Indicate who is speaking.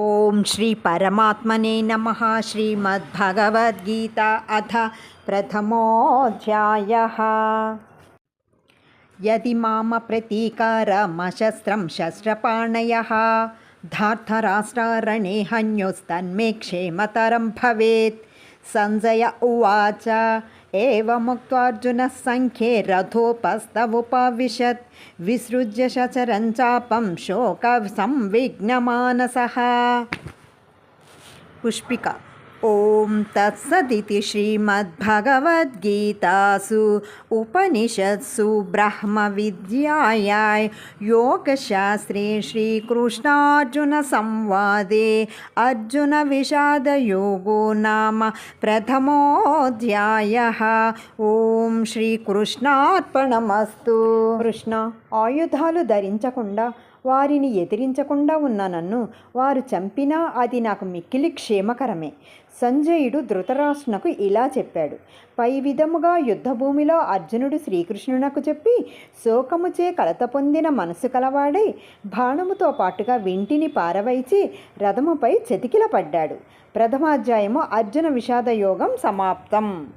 Speaker 1: ఓం శ్రీ పరమాత్మనే నమః. శ్రీమద్భగవద్గీత అథ ప్రథమోऽధ్యాయः. యది మామ ప్రతీకారమశస్త్రం శస్త్రపాణయః ధార్తరాష్ట్రరణే హన్యోస్తన్మే క్షేమతరం భవేత్. సంజయ ఉవాచ ఏవముక్త్వార్జునः సంఖ్యే రథోపస్థముపవిశత్ విసృజ్య శచరం చాపం శోక సంవిఘ్నమానసః. పుష్పిక. ఓం తత్సదితి శ్రీమద్భగవద్గీతాసు ఉపనిషత్సు బ్రహ్మవిద్యాయాం యోగశాస్త్రే శ్రీకృష్ణార్జున సంవాదే అర్జున విషాదయోగో నామ ప్రథమోऽధ్యాయः. ఓం శ్రీకృష్ణార్పణమస్తు. కృష్ణ, ఆయుధాలు ధరించకుండా వారిని ఎదిరించకుండా ఉన్న నన్ను వారు చంపినా అది నాకు మిక్కిలి క్షేమకరమే. సంజయుడు ధృతరాష్ట్రునకు ఇలా చెప్పాడు. పై విధముగా యుద్ధభూమిలో అర్జునుడు శ్రీకృష్ణునకు చెప్పి శోకముచే కలత పొందిన మనసు కలవాడై బాణముతో పాటుగా వింటిని పారవైచి రథముపై చతికిల పడ్డాడు. ప్రథమాధ్యాయము అర్జున విషాదయోగం సమాప్తం.